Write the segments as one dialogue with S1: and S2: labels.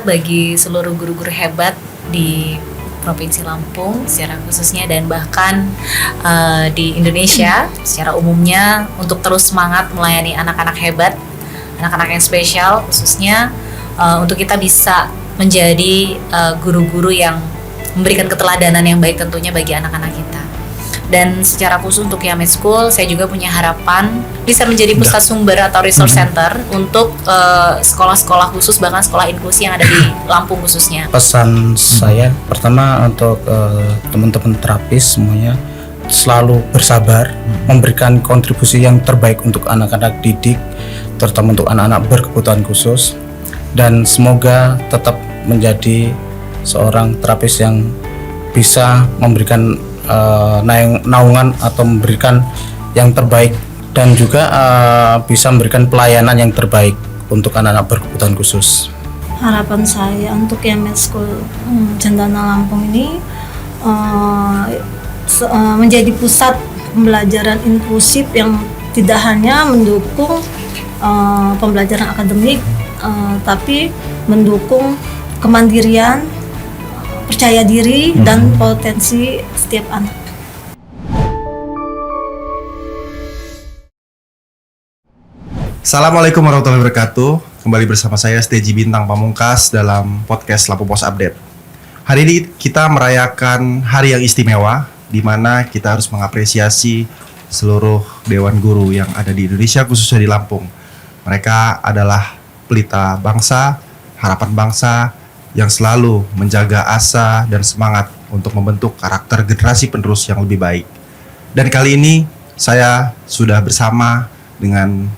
S1: bagi seluruh guru-guru hebat di Provinsi Lampung secara khususnya dan bahkan di Indonesia secara umumnya untuk terus semangat melayani anak-anak hebat, anak-anak yang spesial khususnya untuk kita bisa menjadi guru-guru yang memberikan keteladanan yang baik tentunya bagi anak-anak kita. Dan secara khusus untuk Yamed School, saya juga punya harapan bisa menjadi pusat sumber atau resource center untuk sekolah-sekolah khusus, bahkan sekolah inklusi yang ada di Lampung khususnya.
S2: Pesan saya pertama untuk teman-teman terapis semuanya selalu bersabar, memberikan kontribusi yang terbaik untuk anak-anak didik, terutama untuk anak-anak berkebutuhan khusus, dan semoga tetap menjadi seorang terapis yang bisa memberikan naungan atau memberikan yang terbaik dan juga bisa memberikan pelayanan yang terbaik untuk anak-anak berkebutuhan khusus.
S3: Harapan saya untuk Yamed School Cendana Lampung ini menjadi pusat pembelajaran inklusif yang tidak hanya mendukung pembelajaran akademik, tapi mendukung kemandirian, percaya diri, dan potensi setiap anak.
S4: Assalamualaikum warahmatullahi wabarakatuh. Kembali bersama saya Steji Bintang Pamungkas dalam podcast Lampung Pos Update. Hari ini kita merayakan hari yang istimewa, di mana kita harus mengapresiasi seluruh dewan guru yang ada di Indonesia, khususnya di Lampung. Mereka adalah pelita bangsa, harapan bangsa, yang selalu menjaga asa dan semangat untuk membentuk karakter generasi penerus yang lebih baik. Dan kali ini saya sudah bersama dengan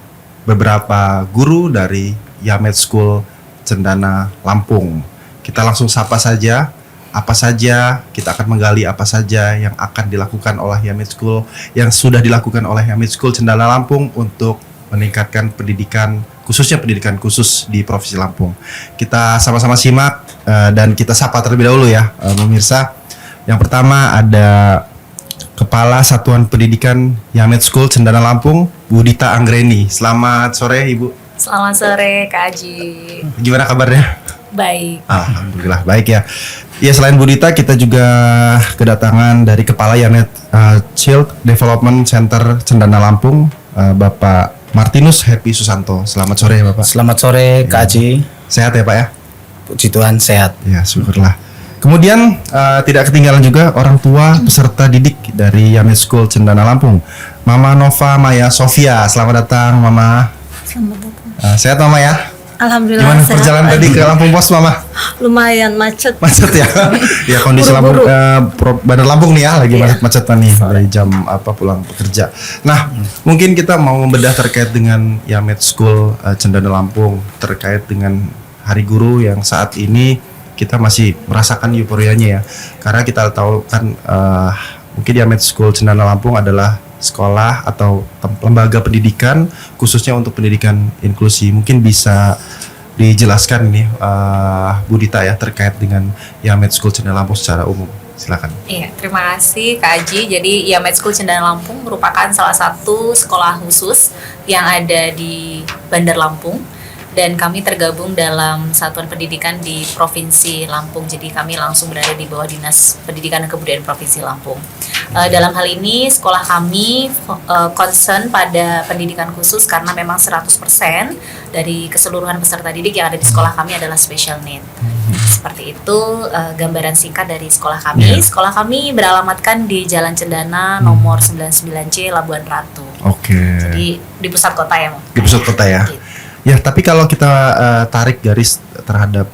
S4: beberapa guru dari Yamed School Cendana Lampung. Kita langsung sapa saja, apa saja kita akan menggali apa saja yang akan dilakukan oleh Yamed School, yang sudah dilakukan oleh Yamed School Cendana Lampung untuk meningkatkan pendidikan, khususnya pendidikan khusus di Provinsi Lampung. Kita sama-sama simak dan kita sapa terlebih dahulu ya, pemirsa. Yang pertama ada Kepala Satuan Pendidikan Yamed School Cendana Lampung, Bu Dita Anggreni. Selamat sore, Ibu.
S1: Selamat sore, Kak Aji.
S4: Gimana kabarnya?
S1: Baik.
S4: Alhamdulillah baik ya. Ya, selain Bu Dita, kita juga kedatangan dari Kepala Yamed Child Development Center Cendana Lampung, Bapak Martinus Happy Susanto. Selamat sore ya Bapak.
S2: Selamat sore Kak Aji.
S4: Sehat ya Pak ya?
S2: Puji Tuhan sehat.
S4: Ya, syukurlah. Kemudian tidak ketinggalan juga orang tua peserta didik dari Yamed School Cendana Lampung, Mama Nova Maya Sofia. Selamat datang Mama.
S3: Selamat datang.
S4: Sehat Mama ya?
S3: Alhamdulillah.
S4: Gimana
S3: sehat.
S4: perjalanan tadi ke Lampung Pos Mama?
S3: Lumayan macet.
S4: Macet ya? Ya, kondisi
S3: Buru-buru.
S4: Lampung, Bandar Lampung nih ya lagi
S3: Iya.
S4: macet-macetan nih dari jam pulang bekerja. Nah, mungkin kita mau membedah terkait dengan Yamed School Cendana Lampung, terkait dengan Hari Guru yang saat ini kita masih merasakan euforianya ya. Karena kita tahu kan mungkin Yamed School Cendana Lampung adalah sekolah atau lembaga pendidikan khususnya untuk pendidikan inklusi. Mungkin bisa dijelaskan ini Bu Dita ya terkait dengan Yamed School Cendana Lampung secara umum. Silakan.
S1: Iya, terima kasih Kak Aji. Jadi Yamed School Cendana Lampung merupakan salah satu sekolah khusus yang ada di Bandar Lampung. Dan kami tergabung dalam satuan pendidikan di Provinsi Lampung. Jadi kami langsung berada di bawah Dinas Pendidikan dan Kebudayaan Provinsi Lampung. Dalam hal ini sekolah kami concern pada pendidikan khusus karena memang 100% dari keseluruhan peserta didik yang ada di sekolah kami adalah special need. Seperti itu gambaran singkat dari sekolah kami. Sekolah kami beralamatkan di Jalan Cendana nomor 99C Labuan Ratu.
S4: Oke.
S1: Jadi di pusat kota ya.
S4: Di pusat kota ya.
S1: Gitu.
S4: Ya, tapi kalau kita tarik garis terhadap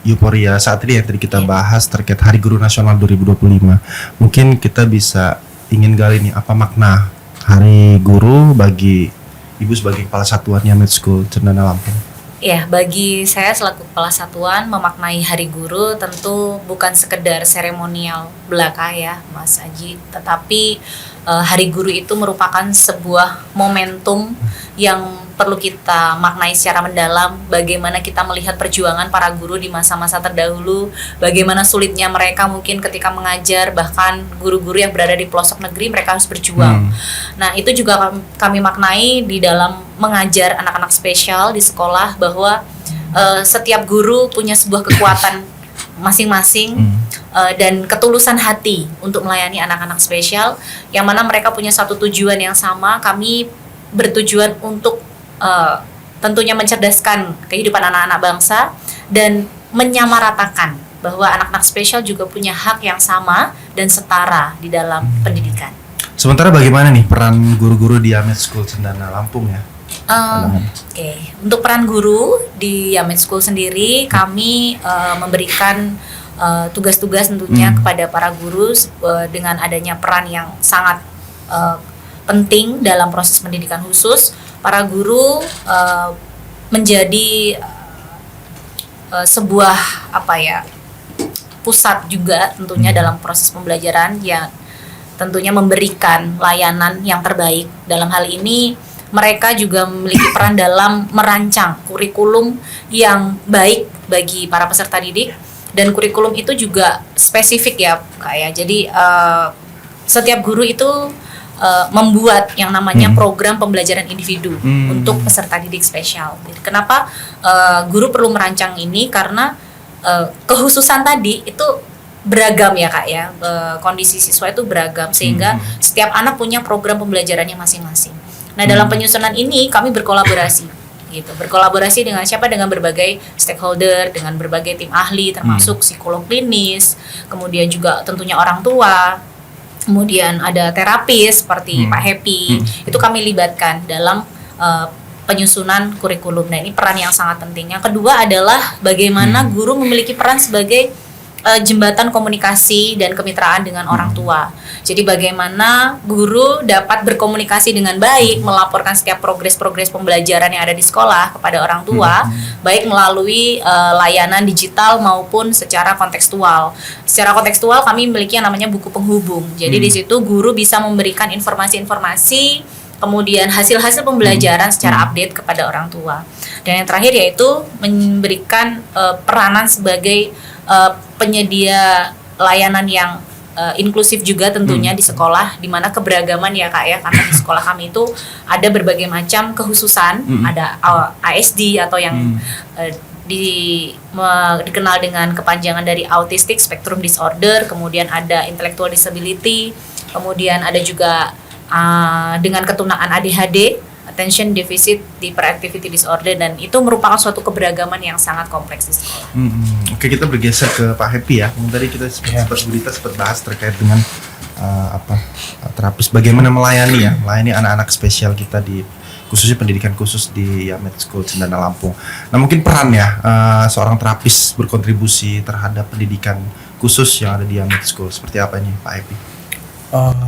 S4: euforia saat ini yang tadi kita bahas terkait Hari Guru Nasional 2025, mungkin kita bisa ingin gali nih apa makna Hari Guru bagi Ibu sebagai Kepala Satuan Yamed School Cendana Lampung.
S1: Ya, bagi saya selaku Kepala Satuan memaknai Hari Guru tentu bukan sekedar seremonial belaka ya Mas Aji, tetapi Hari Guru itu merupakan sebuah momentum yang perlu kita maknai secara mendalam, bagaimana kita melihat perjuangan para guru di masa-masa terdahulu, bagaimana sulitnya mereka mungkin ketika mengajar, bahkan guru-guru yang berada di pelosok negeri mereka harus berjuang. Nah, itu juga kami maknai di dalam mengajar anak-anak spesial di sekolah bahwa setiap guru punya sebuah kekuatan masing-masing dan ketulusan hati untuk melayani anak-anak spesial, yang mana mereka punya satu tujuan yang sama. Kami bertujuan untuk tentunya mencerdaskan kehidupan anak-anak bangsa dan menyamaratakan bahwa anak-anak spesial juga punya hak yang sama dan setara di dalam pendidikan.
S4: Sementara bagaimana nih peran guru-guru di Yamed School Cendana Lampung ya?
S1: Oke. Untuk peran guru di Yamed School sendiri, kami memberikan tugas-tugas tentunya kepada para guru dengan adanya peran yang sangat penting dalam proses pendidikan khusus. Para guru menjadi sebuah pusat juga tentunya dalam proses pembelajaran yang tentunya memberikan layanan yang terbaik. Dalam hal ini mereka juga memiliki peran dalam merancang kurikulum yang baik bagi para peserta didik, dan kurikulum itu juga spesifik ya Kak ya. Jadi setiap guru itu membuat yang namanya program pembelajaran individu untuk peserta didik spesial. Jadi kenapa guru perlu merancang ini? Karena kekhususan tadi itu beragam ya Kak ya, kondisi siswa itu beragam sehingga setiap anak punya program pembelajarannya masing-masing. Nah dalam penyusunan ini kami berkolaborasi gitu, berkolaborasi dengan siapa? Dengan berbagai stakeholder, dengan berbagai tim ahli termasuk psikolog klinis, kemudian juga tentunya orang tua, kemudian ada terapis seperti Pak Happy, itu kami libatkan dalam penyusunan kurikulum. Nah ini peran yang sangat penting. Yang kedua adalah bagaimana guru memiliki peran sebagai jembatan komunikasi dan kemitraan dengan orang tua. Jadi bagaimana guru dapat berkomunikasi dengan baik, melaporkan setiap progres-progres pembelajaran yang ada di sekolah kepada orang tua, baik melalui layanan digital maupun secara kontekstual. Secara kontekstual kami memiliki yang namanya buku penghubung. Jadi di situ guru bisa memberikan informasi-informasi, kemudian hasil-hasil pembelajaran secara update kepada orang tua. Dan yang terakhir yaitu memberikan peranan sebagai penyedia layanan yang inklusif juga tentunya di sekolah, di mana keberagaman ya Kak ya, karena di sekolah kami itu ada berbagai macam kekhususan, ada ASD atau yang dikenal dengan kepanjangan dari Autistic Spectrum Disorder, kemudian ada Intellectual Disability, kemudian ada juga dengan ketunaan ADHD, Attention Deficit Hyperactivity Disorder, dan itu merupakan suatu keberagaman yang sangat kompleks di sekolah.
S4: Oke, kita bergeser ke Pak Happy ya. Tadi kita sempat bahas terkait dengan terapis, bagaimana melayani anak-anak spesial kita di khususnya pendidikan khusus di Yamed School Cendana Lampung. Nah mungkin peran ya seorang terapis berkontribusi terhadap pendidikan khusus yang ada di Yamed School seperti apa nih Pak Happy?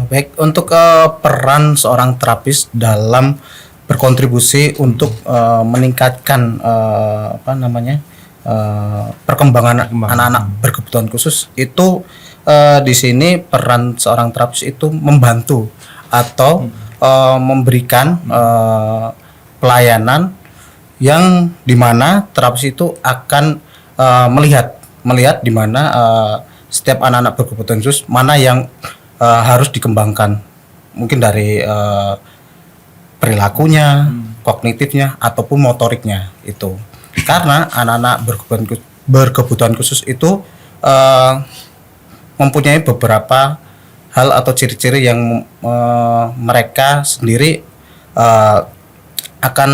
S2: Baik, untuk peran seorang terapis dalam berkontribusi untuk meningkatkan perkembangan anak-anak berkebutuhan khusus itu, di sini peran seorang terapis itu membantu atau memberikan pelayanan yang dimana terapis itu akan melihat di mana setiap anak-anak berkebutuhan khusus mana yang harus dikembangkan, mungkin dari perilakunya, kognitifnya ataupun motoriknya itu. Karena anak-anak berkebutuhan khusus itu mempunyai beberapa hal atau ciri-ciri yang mereka sendiri akan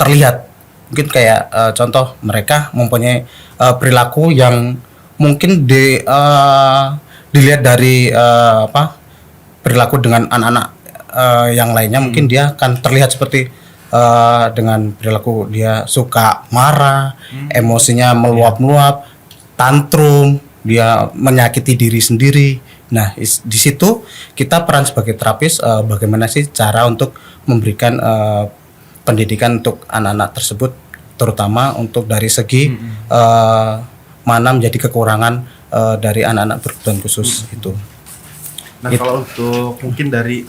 S2: terlihat. Mungkin kayak contoh, mereka mempunyai perilaku yang mungkin dilihat dari perilaku dengan anak-anak yang lainnya, mungkin dia akan terlihat seperti dengan perilaku dia suka marah, emosinya meluap-luap, tantrum, dia menyakiti diri sendiri. Nah, di situ kita peran sebagai terapis, bagaimana sih cara untuk memberikan pendidikan untuk anak-anak tersebut, terutama untuk dari segi mana menjadi kekurangan dari anak-anak berkebutuhan khusus itu.
S4: Nah, kalau untuk mungkin dari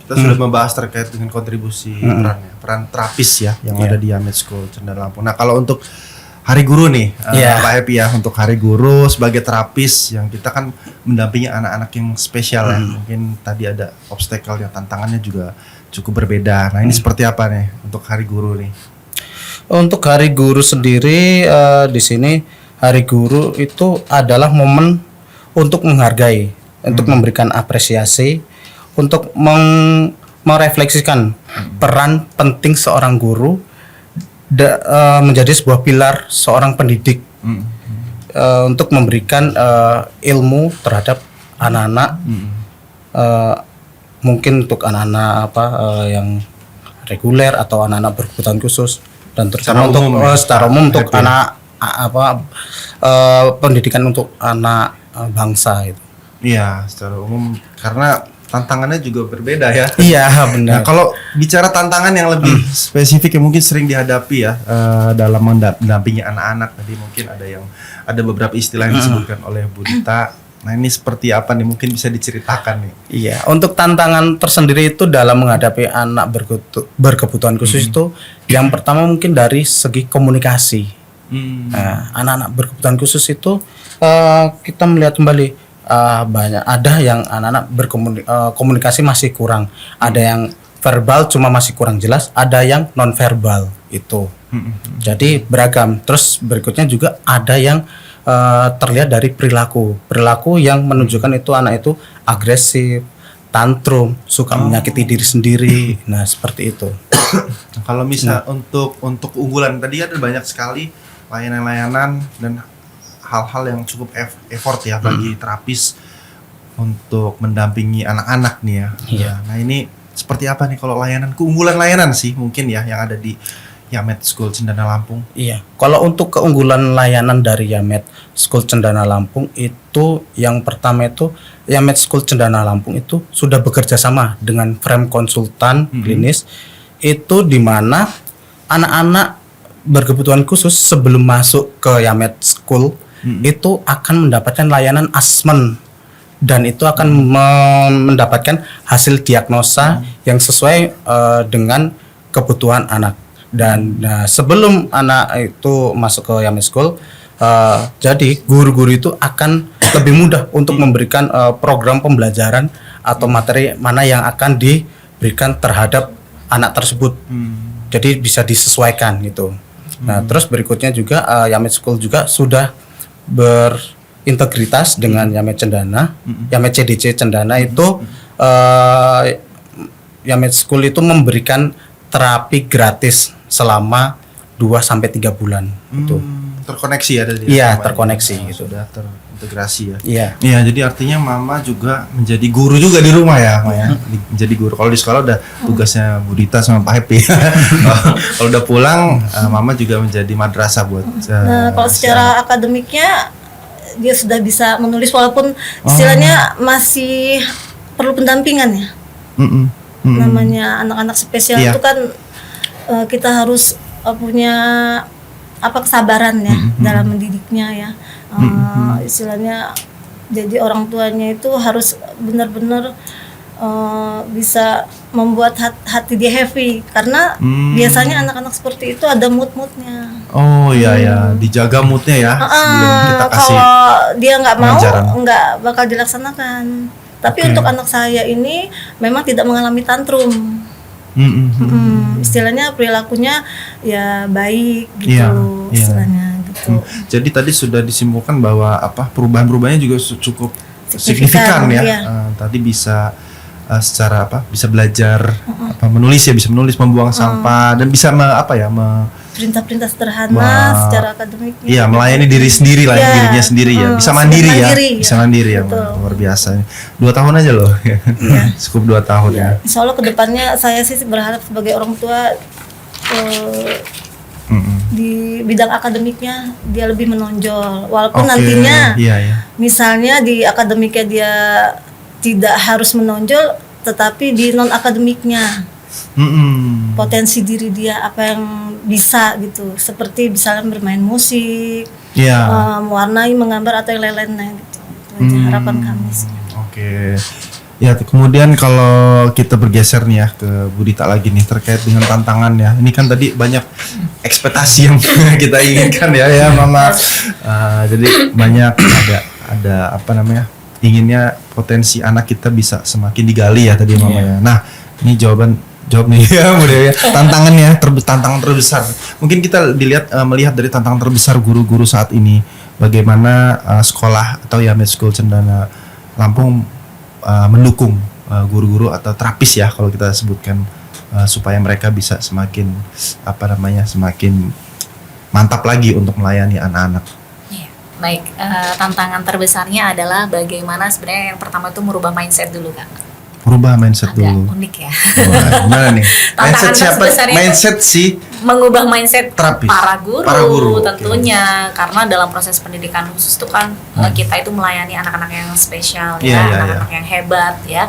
S4: kita sudah membahas terkait dengan kontribusi peran terapis ya yang ada di Yamed School Cendana Lampung. Nah, kalau untuk Hari Guru nih, Pak Happy ya, untuk Hari Guru sebagai terapis yang kita kan mendampingi anak-anak yang spesial ya. Mungkin tadi ada obstacle yang tantangannya juga cukup berbeda. Nah, ini seperti apa nih untuk Hari Guru nih?
S2: Untuk Hari Guru sendiri di sini Hari Guru itu adalah momen untuk menghargai, untuk memberikan apresiasi, untuk merefleksikan peran penting seorang guru menjadi sebuah pilar seorang pendidik untuk memberikan ilmu terhadap anak-anak, mungkin untuk anak-anak yang reguler atau anak-anak berkebutuhan khusus, dan terutama secara umum untuk anak pendidikan untuk anak bangsa itu.
S4: Iya, secara umum karena tantangannya juga berbeda ya.
S2: Iya, benar.
S4: Nah, kalau bicara tantangan yang lebih spesifik yang mungkin sering dihadapi ya dalam mendampingi anak-anak, tadi mungkin ada beberapa istilah yang disebutkan oleh Bu Dita. Nah, ini seperti apa nih? Mungkin bisa diceritakan nih.
S2: Iya, untuk tantangan tersendiri itu dalam menghadapi anak berkebutuhan khusus itu yang pertama mungkin dari segi komunikasi. Nah, anak-anak berkebutuhan khusus itu kita melihat kembali banyak ada yang anak-anak komunikasi masih kurang, ada yang verbal cuma masih kurang jelas, ada yang non verbal itu. Jadi beragam. Terus berikutnya juga ada yang terlihat dari perilaku yang menunjukkan itu anak itu agresif, tantrum, suka menyakiti diri sendiri. Nah, seperti itu.
S4: Kalau misal untuk unggulan tadi ada banyak sekali layanan-layanan dan hal-hal yang cukup effort ya bagi terapis untuk mendampingi anak-anak nih ya.
S2: Iya.
S4: Nah, ini seperti apa nih kalau keunggulan layanan sih mungkin ya yang ada di Yamed School Cendana Lampung?
S2: Iya. Kalau untuk keunggulan layanan dari Yamed School Cendana Lampung itu yang pertama itu Yamed School Cendana Lampung itu sudah bekerja sama dengan frame konsultan klinis itu di mana anak-anak berkebutuhan khusus sebelum masuk ke Yamed School itu akan mendapatkan layanan asesmen dan itu akan mendapatkan hasil diagnosa yang sesuai dengan kebutuhan anak. Dan sebelum anak itu masuk ke Yamed School, jadi guru-guru itu akan lebih mudah untuk memberikan program pembelajaran atau materi mana yang akan diberikan terhadap anak tersebut. Jadi bisa disesuaikan gitu. Nah, terus berikutnya juga Yamed School juga sudah berintegritas dengan Yamed Cendana, Yamed CDC Cendana itu Yamed School itu memberikan terapi gratis selama 2-3 bulan itu.
S4: Terkoneksi ya dari
S2: Iya, terkoneksi gitu.
S4: Sudah terintegrasi ya.
S2: Iya.
S4: Iya, jadi artinya Mama juga menjadi guru juga di rumah ya, Maya. Menjadi guru. Kalau di sekolah udah tugasnya Bu Dita sama Pak Happy. Kalau udah pulang, Mama juga menjadi madrasah buat.
S3: Nah, kalau secara akademiknya dia sudah bisa menulis walaupun istilahnya masih perlu pendampingan ya. Namanya anak-anak spesial itu kan kita harus punya kesabaran ya dalam mendidiknya ya. Istilahnya jadi orang tuanya itu harus benar-benar bisa membuat hati dia happy karena biasanya anak-anak seperti itu ada mood-moodnya.
S4: Oh iya ya, dijaga moodnya ya sebelum kita kasih.
S3: Kalau dia nggak mau,
S4: pengajaran.
S3: nggak bakal dilaksanakan. Tapi untuk anak saya ini memang tidak mengalami tantrum. Istilahnya perilakunya ya baik gitu, istilahnya gitu.
S4: Jadi tadi sudah disimpulkan bahwa perubahan-perubahannya juga cukup signifikan ya. Tadi bisa secara bisa belajar menulis ya, bisa menulis, membuang sampah dan bisa
S3: perintah-perintah sederhana secara akademiknya.
S4: Iya, melayani diri sendiri lah, dirinya sendiri ya. Bisa mandiri ya. Bisa mandiri ya.
S3: Betul.
S4: Luar biasa. 2 tahun aja loh. Cukup 2 tahun ya.
S3: Insya Allah kedepannya saya sih berharap sebagai orang tua di bidang akademiknya dia lebih menonjol. Walaupun nantinya misalnya di akademiknya dia tidak harus menonjol, tetapi di non akademiknya potensi diri dia apa yang bisa gitu, seperti misalnya bermain musik, mewarnai, menggambar atau yang lain-lainnya gitu. Itu aja harapan kami sih.
S4: Oke. Ya, kemudian kalau kita bergeser nih ya ke Bu Dita lagi nih terkait dengan tantangan ya. Ini kan tadi banyak ekspektasi yang kita inginkan ya Mama. Jadi banyak ada inginnya potensi anak kita bisa semakin digali ya tadi Mama ya. Nah, ini jawaban Jawab nih ya, mudah ya. Tantangan terbesar. Mungkin kita melihat dari tantangan terbesar guru-guru saat ini, bagaimana sekolah atau Yamed School Cendana Lampung mendukung guru-guru atau terapis ya kalau kita sebutkan, supaya mereka bisa semakin semakin mantap lagi untuk melayani anak-anak.
S1: Iya. Baik, tantangan terbesarnya adalah bagaimana sebenarnya yang pertama itu merubah mindset dulu Kak.
S4: Merubah mindset
S1: Agak
S4: dulu.
S1: unik ya.
S4: Wah, gimana nih?
S1: Tantangan
S4: Mindset siapa?
S1: terbesarnya itu
S4: Mindset si
S1: mengubah mindset
S4: terapis.
S1: para guru,
S4: Oke.
S1: tentunya karena dalam proses pendidikan khusus itu kan kita itu melayani anak-anak yang spesial
S4: Iya, iya,
S1: anak-anak yang hebat ya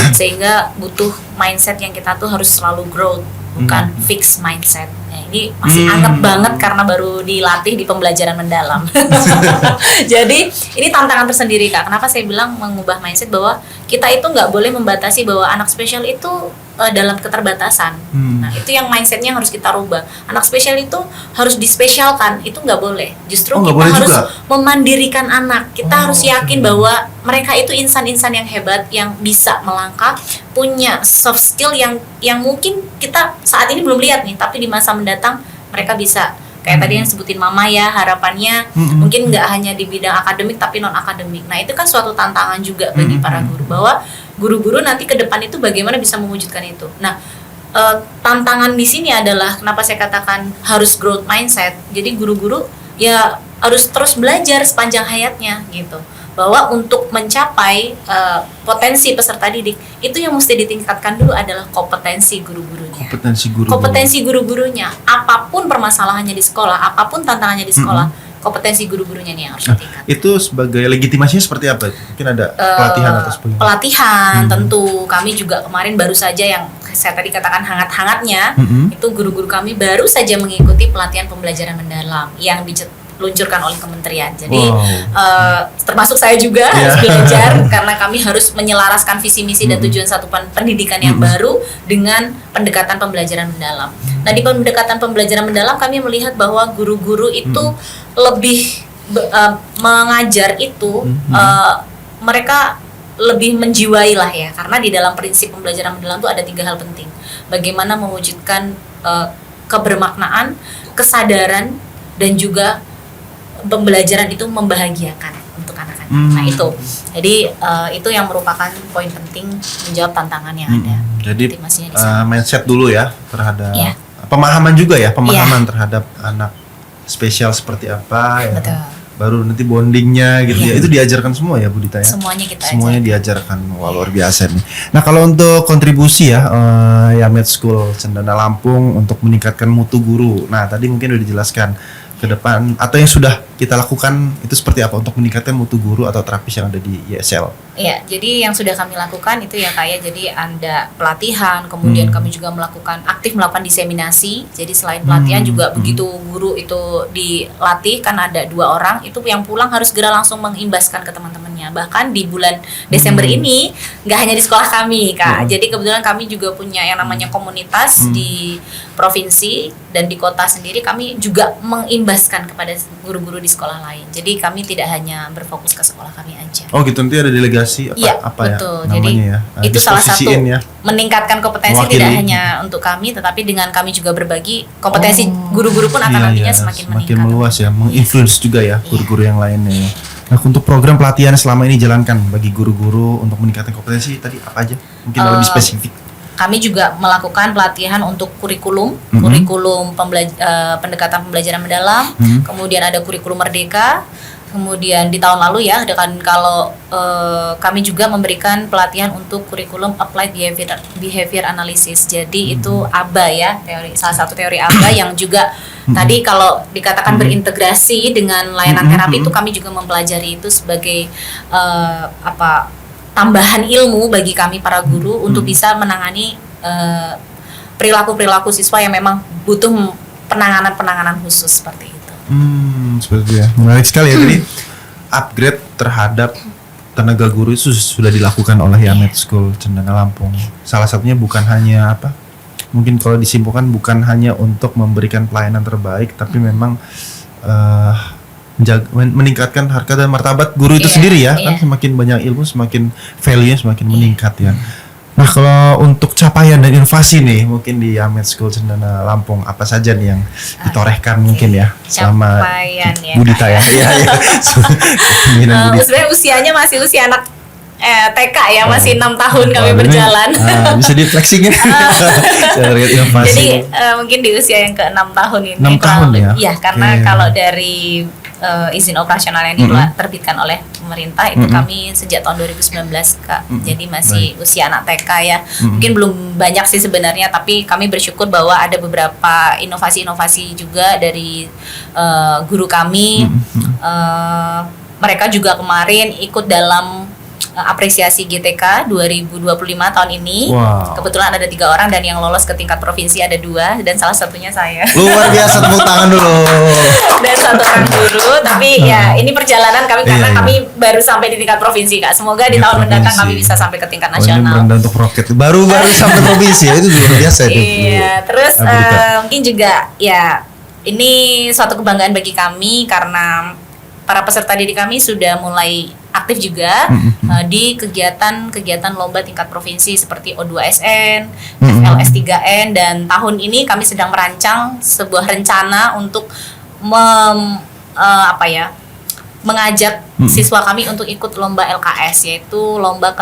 S1: sehingga butuh mindset yang kita tuh harus selalu growth bukan fix mindset. Nah, ini masih anget banget karena baru dilatih di pembelajaran mendalam. Jadi ini tantangan tersendiri Kak. Kenapa saya bilang mengubah mindset bahwa kita itu nggak boleh membatasi bahwa anak spesial itu dalam keterbatasan. Nah itu yang mindsetnya harus kita rubah. Anak spesial itu harus dispesialkan, itu nggak boleh. Justru
S4: nggak
S1: kita
S4: boleh
S1: harus
S4: juga?
S1: memandirikan anak. Kita harus yakin bahwa mereka itu insan-insan yang hebat, yang bisa melangkah, punya soft skill yang mungkin kita saat ini belum lihat nih, tapi di masa mendatang mereka bisa. Kayak tadi yang sebutin Mama ya, harapannya mungkin nggak hanya di bidang akademik tapi non akademik. Nah itu kan suatu tantangan juga bagi para guru bahwa guru-guru nanti ke depan itu bagaimana bisa mewujudkan itu. Nah tantangan di sini adalah kenapa saya katakan harus growth mindset. Jadi guru-guru ya harus terus belajar sepanjang hayatnya gitu. Bahwa untuk mencapai potensi peserta didik itu yang mesti ditingkatkan dulu adalah kompetensi guru-gurunya. Kompetensi guru-gurunya, apapun permasalahannya di sekolah, apapun tantangannya di sekolah, kompetensi guru-gurunya nih yang harus ditingkatkan.
S4: Itu sebagai legitimasinya seperti apa? Mungkin ada pelatihan atau sebagainya?
S1: Pelatihan tentu kami juga kemarin baru saja yang saya tadi katakan hangat-hangatnya itu guru-guru kami baru saja mengikuti pelatihan pembelajaran mendalam yang diluncurkan oleh kementerian. Jadi termasuk saya juga harus belajar karena kami harus menyelaraskan visi misi dan tujuan satuan pendidikan yang baru dengan pendekatan pembelajaran mendalam. Nah di pendekatan pembelajaran mendalam kami melihat bahwa guru-guru itu lebih mengajar itu mereka lebih menjiwai lah ya, karena di dalam prinsip pembelajaran mendalam itu ada 3 hal penting. Bagaimana mewujudkan kebermaknaan, kesadaran, dan juga pembelajaran itu membahagiakan untuk anak-anak. Nah itu, jadi itu yang merupakan poin penting menjawab tantangan yang ada.
S4: Jadi
S1: Motivasinya di sana.
S4: mindset dulu ya terhadap pemahaman juga ya, pemahaman terhadap anak spesial seperti apa ya.
S1: Betul.
S4: Baru nanti bondingnya gitu ya. Itu diajarkan semua ya Bu Dita ya.
S1: Semuanya kita
S4: Semuanya diajarkan. Wah luar biasa nih. Nah kalau untuk kontribusi ya Yamed School Cendana Lampung untuk meningkatkan mutu guru. Nah tadi mungkin udah dijelaskan ke depan atau yang sudah kita lakukan itu seperti apa untuk meningkatkan mutu guru atau terapis yang ada di YSL.
S1: Iya, jadi yang sudah kami lakukan itu ya kayak jadi ada pelatihan, kemudian kami juga aktif melakukan diseminasi. Jadi selain pelatihan juga begitu guru itu dilatih kan ada 2 orang itu yang pulang harus segera langsung mengimbaskan ke teman-temannya. Bahkan di bulan Desember ini nggak hanya di sekolah kami Kak. Jadi kebetulan kami juga punya yang namanya komunitas di provinsi dan di kota sendiri kami juga mengimbaskan kepada guru-guru di sekolah lain. Jadi kami tidak hanya berfokus ke sekolah kami aja.
S4: Oh gitu, nanti ada delegasi
S1: Iya,
S4: apa
S1: betul.
S4: ya namanya
S1: Jadi
S4: ya.
S1: itu salah satu
S4: Disposisiin ya.
S1: meningkatkan kompetensi
S4: Mewakili.
S1: tidak hanya untuk kami, tetapi dengan kami juga berbagi kompetensi guru-guru pun akan nantinya semakin meningkat.
S4: meluas ya, menginfluence juga ya guru-guru yang lainnya ya. Nah untuk program pelatihan selama ini jalankan bagi guru-guru untuk meningkatkan kompetensi tadi apa aja? Mungkin lebih spesifik.
S1: Kami juga melakukan pelatihan untuk kurikulum pendekatan pembelajaran mendalam, kemudian ada kurikulum merdeka. Kemudian di tahun lalu ya, kami juga memberikan pelatihan untuk kurikulum Applied Behavior Analysis. Jadi itu ABA ya, salah satu teori ABA yang juga tadi kalau dikatakan berintegrasi dengan layanan terapi itu kami juga mempelajari itu sebagai tambahan ilmu bagi kami para guru untuk bisa menangani perilaku-perilaku siswa yang memang butuh penanganan khusus seperti itu.
S4: Seperti itu ya. Menarik sekali ya. Jadi upgrade terhadap tenaga guru itu sudah dilakukan oleh Yamed School Cendana Lampung. Salah satunya bukan hanya mungkin kalau disimpulkan bukan hanya untuk memberikan pelayanan terbaik, tapi memang meningkatkan harkat dan martabat guru itu sendiri ya. Kan semakin banyak ilmu, semakin value-nya semakin meningkat ya. Nah, kalau untuk capaian dan inovasi nih, mungkin di Yamed School Cendana Lampung, apa saja nih yang ditorehkan mungkin ya sama
S1: Capaian ya,
S4: Budita
S1: Kak,
S4: ya? Iya, iya. Pimpinan Budita.
S1: Sebenarnya usianya masih usia anak TK ya, masih 6 tahun kami
S4: Wah, ini,
S1: berjalan.
S4: bisa di-flexingin. Target inovasi.
S1: Jadi mungkin di usia yang ke-6 tahun ini
S4: 6 tahun
S1: kurang
S4: ya?
S1: lebih- Iya, karena
S4: Oke.
S1: kalau dari izin operasional yang diterbitkan oleh pemerintah itu kami sejak tahun 2019 Kak. Jadi masih usia anak TK ya. Mungkin belum banyak sih sebenarnya, tapi kami bersyukur bahwa ada beberapa inovasi-inovasi juga dari guru kami. Mereka juga kemarin ikut dalam apresiasi GTK 2025 tahun ini.
S4: Wow.
S1: Kebetulan ada 3 orang dan yang lolos ke tingkat provinsi ada 2 dan salah satunya saya.
S4: Luar biasa, tepuk tangan dulu.
S1: Dan 1 orang guru, tapi ya ini perjalanan kami karena
S4: Iya, iya.
S1: kami baru sampai di tingkat provinsi Kak. Semoga di
S4: Tingkat
S1: tahun mendatang
S4: provinsi.
S1: kami bisa sampai ke tingkat
S4: Oh, ini
S1: nasional.
S4: merendah untuk roket. Baru sampai provinsi ya, itu luar biasa itu.
S1: Iya, terus
S4: Budita.
S1: mungkin juga ya ini suatu kebanggaan bagi kami karena para peserta didik kami sudah mulai aktif juga di kegiatan lomba tingkat provinsi seperti O2SN, FLS 3N, dan tahun ini kami sedang merancang sebuah rencana untuk mengajak siswa kami untuk ikut lomba LKS, yaitu lomba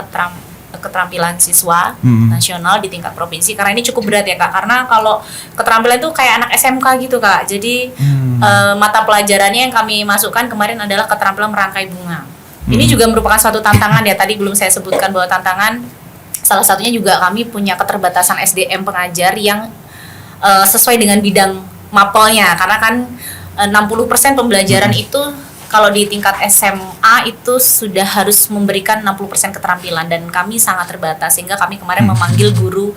S1: keterampilan siswa nasional di tingkat provinsi, karena ini cukup berat ya Kak, karena kalau keterampilan itu kayak anak SMK gitu Kak. Jadi mata pelajarannya yang kami masukkan kemarin adalah keterampilan merangkai bunga. Ini juga merupakan suatu tantangan ya, tadi belum saya sebutkan bahwa tantangan salah satunya juga kami punya keterbatasan SDM pengajar yang sesuai dengan bidang mapelnya, karena kan 60% pembelajaran itu kalau di tingkat SMA itu sudah harus memberikan 60% keterampilan, dan kami sangat terbatas sehingga kami kemarin memanggil guru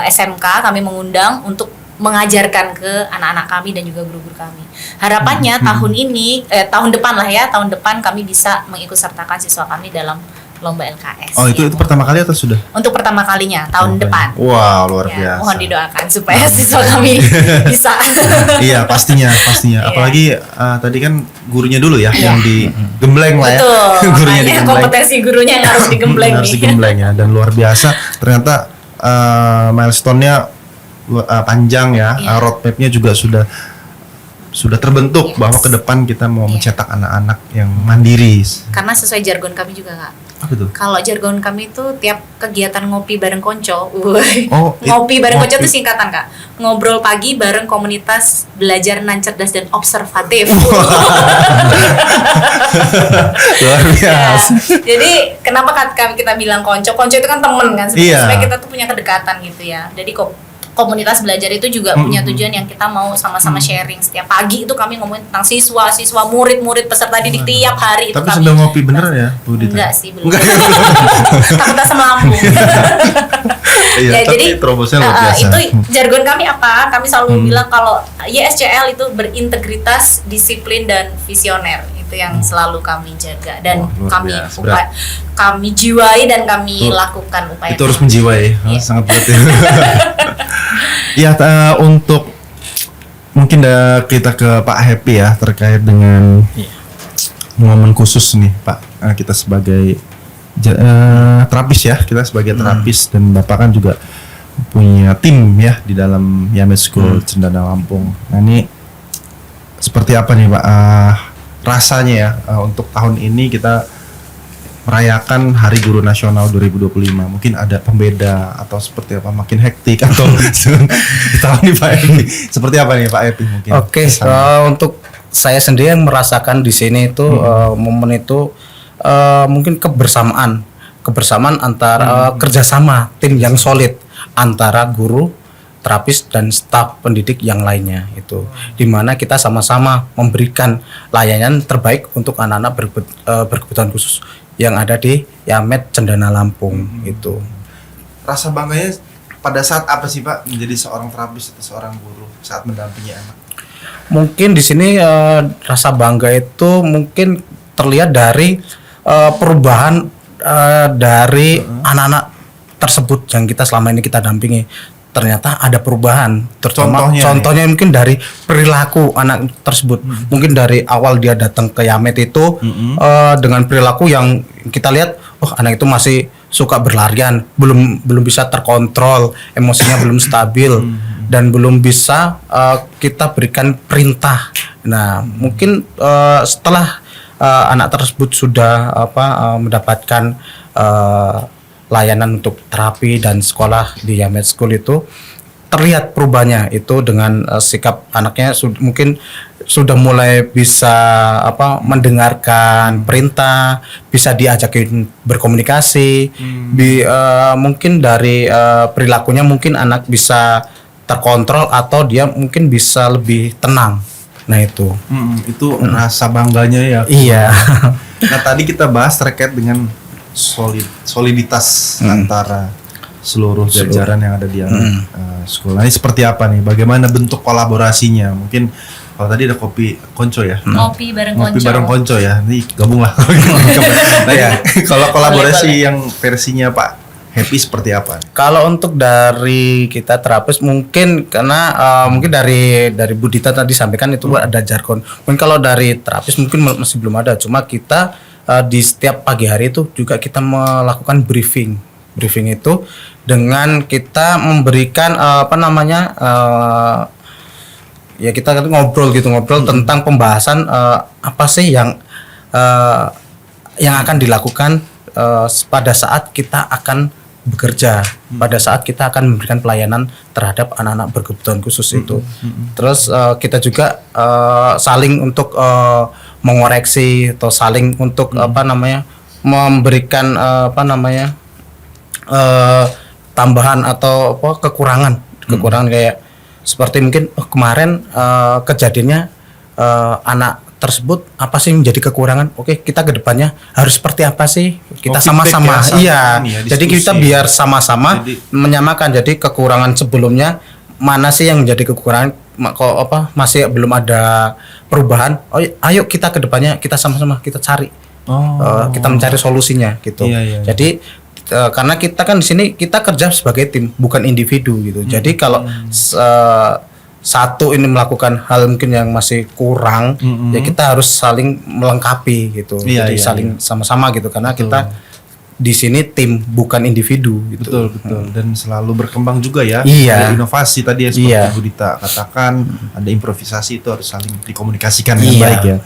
S1: SMK, kami mengundang untuk mengajarkan ke anak-anak kami dan juga guru-guru kami. Harapannya tahun ini, tahun depan kami bisa mengikutsertakan siswa kami dalam lomba LKS.
S4: Oh, itu pertama kali atau sudah?
S1: Untuk pertama kalinya tahun depan.
S4: Wow, luar
S1: Ya,
S4: biasa.
S1: mohon didoakan supaya siswa kami bisa.
S4: Iya, pastinya.
S1: Iya.
S4: Apalagi tadi kan gurunya dulu ya yang digembleng lah ya.
S1: Betul.
S4: Gurunya
S1: Makanya
S4: digembleng.
S1: kompetensi gurunya yang harus digembleng
S4: Harus
S1: nih.
S4: digembleng ya, dan luar biasa. Ternyata milestone-nya panjang ya.
S1: Iya.
S4: Roadmap-nya juga sudah terbentuk bahwa ke depan kita mau mencetak anak-anak yang mandiri.
S1: Karena sesuai jargon kami juga Kak.
S4: Apa tuh?
S1: Kalau jargon kami itu tiap kegiatan ngopi bareng konco, ngopi bareng konco
S4: ngopi.
S1: itu singkatan Kak. Ngobrol pagi bareng komunitas belajar nan cerdas dan observatif.
S4: Luar biasa.
S1: Jadi kenapa kita bilang konco? Konco itu kan temen kan sebenarnya,
S4: Iya.
S1: supaya kita tuh punya kedekatan gitu ya. Jadi komunitas belajar itu juga punya tujuan yang kita mau sama-sama sharing. Setiap pagi itu kami ngomongin tentang siswa, murid-murid, peserta didik tiap hari itu
S4: Tapi
S1: kami.
S4: sambil ngopi bener ya, Bu Dita?
S1: Enggak sih, belum.
S4: Enggak.
S1: Takut asam lambung.
S4: Iya,
S1: Ya,
S4: tapi
S1: jadi
S4: terobosannya luar biasa.
S1: itu jargon kami apa? Kami selalu bilang kalau YSCL itu berintegritas, disiplin, dan visioner. Itu yang selalu kami jaga dan
S4: Oh, luar
S1: kami
S4: biasa.
S1: kami jiwai dan kami lakukan upaya.
S4: Itu harus menjiwai,
S1: Iya.
S4: sangat berat ya. Ya, untuk mungkin kita ke Pak Happy ya terkait dengan momen khusus nih Pak. Kita sebagai terapis ya, kita sebagai terapis dan Bapak kan juga punya tim ya di dalam Yamed School Cendana Lampung. Nah, ini seperti apa nih Pak rasanya ya untuk tahun ini kita merayakan Hari Guru Nasional 2025. Mungkin ada pembeda atau seperti apa, makin hektik atau di tahun ini Pak Epi. Seperti apa nih Pak Epi mungkin?
S2: Oke, untuk saya sendiri yang merasakan di sini itu momen itu mungkin kebersamaan antara kerjasama tim yang solid antara guru, terapis dan staf pendidik yang lainnya itu, dimana kita sama-sama memberikan layanan terbaik untuk anak-anak berkebutuhan khusus yang ada di Yamed Cendana Lampung itu.
S4: Rasa bangganya pada saat apa sih Pak menjadi seorang terapis atau seorang guru saat mendampingi anak?
S2: Mungkin di sini rasa bangga itu mungkin terlihat dari perubahan dari anak-anak tersebut yang kita selama ini kita dampingi. Ternyata ada perubahan, terutama contohnya mungkin dari perilaku anak tersebut. Mungkin dari awal dia datang ke Yamed itu dengan perilaku yang kita lihat, oh anak itu masih suka berlarian, belum bisa terkontrol, emosinya belum stabil dan belum bisa kita berikan perintah. Nah, mungkin setelah anak tersebut sudah mendapatkan layanan untuk terapi dan sekolah di Yamed School itu terlihat perubahannya itu dengan sikap anaknya mungkin sudah mulai bisa mendengarkan perintah, bisa diajakin berkomunikasi, mungkin dari perilakunya mungkin anak bisa terkontrol atau dia mungkin bisa lebih tenang. Nah itu
S4: rasa bangganya ya.
S2: Iya.
S4: Nah tadi kita bahas terkait dengan soliditas antara seluruh jajaran yang ada di sekolah. Ini seperti apa nih? Bagaimana bentuk kolaborasinya? Mungkin kalau tadi ada kopi konco ya.
S1: Ngopi bareng
S4: konco ya. Ini gabung lah. Nah, ya. Kalau kolaborasi boleh. Yang versinya Pak Happy seperti apa?
S2: Kalau untuk dari kita terapis mungkin karena mungkin dari Bu Dita tadi sampaikan itu ada jargon. Mungkin kalau dari terapis mungkin masih belum ada. Cuma kita di setiap pagi hari itu juga kita melakukan briefing itu dengan kita memberikan ya kita ngobrol tentang pembahasan apa sih yang akan dilakukan pada saat kita akan bekerja, pada saat kita akan memberikan pelayanan terhadap anak-anak berkebutuhan khusus itu. Terus kita juga saling untuk mengoreksi atau saling untuk memberikan tambahan atau kekurangan kayak seperti mungkin kemarin kejadiannya anak tersebut apa sih menjadi kekurangan? Oke, kita ke depannya harus seperti apa sih? Kita sama-sama. Iya. Jadi kita biar sama-sama menyamakan. Jadi kekurangan sebelumnya mana sih yang menjadi kekurangan? Masih belum ada perubahan? Oh, ayo kita ke depannya kita sama-sama kita cari. Kita mencari solusinya gitu.
S4: Iya.
S2: Jadi karena kita kan di sini kita kerja sebagai tim bukan individu gitu. Jadi kalau satu ini melakukan hal mungkin yang masih kurang, ya kita harus saling melengkapi gitu. Jadi saling sama-sama gitu karena kita di sini tim bukan individu gitu.
S4: Betul. Dan selalu berkembang juga ya.
S2: Iya.
S4: Ada inovasi tadi ya seperti Bu Dita katakan, ada improvisasi itu harus saling dikomunikasikan dengan baik ya.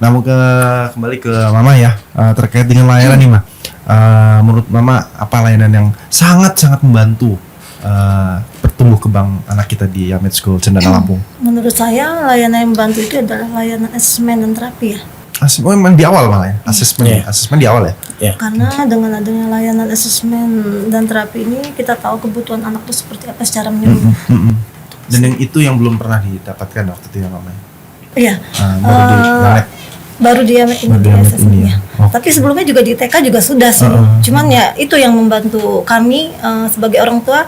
S4: Nah, mau kembali ke Mama ya, terkait dengan layanan nih, Ma. Menurut Mama apa layanan yang sangat-sangat membantu pertumbuh kembang anak kita di Yamed School Cendana Lampung?
S3: Menurut saya layanan yang membantu itu adalah layanan asesmen dan terapi ya.
S4: Memang di awal malah ya, asesmen di awal ya.
S3: Karena dengan adanya layanan asesmen dan terapi ini kita tahu kebutuhan anak itu seperti apa secara menyeluruh.
S4: Dan yang itu yang belum pernah didapatkan waktu itu ya Mama.
S3: Iya. Baru di Yamed ini asesmennya. Tapi sebelumnya juga di TK juga sudah sih. Cuman ya itu yang membantu kami sebagai orang tua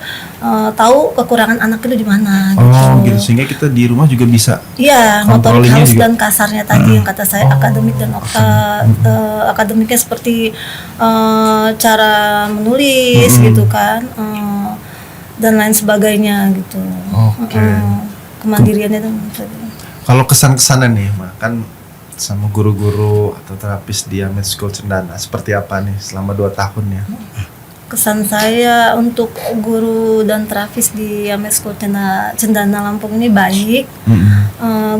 S3: tahu kekurangan anak itu di mana.
S4: Gitu. Sehingga kita di rumah juga bisa.
S3: Iya, motorik halus dan kasarnya tadi yang kata saya akademik dan akademiknya seperti cara menulis gitu kan, dan lain sebagainya gitu. Kemandiriannya itu.
S4: Kalau kesan-kesanan nih, kan sama guru-guru atau terapis di Yamed School Cendana seperti apa nih selama 2 tahun ya?
S3: Kesan saya untuk guru dan terapis di Yamed School Cendana Lampung ini baik.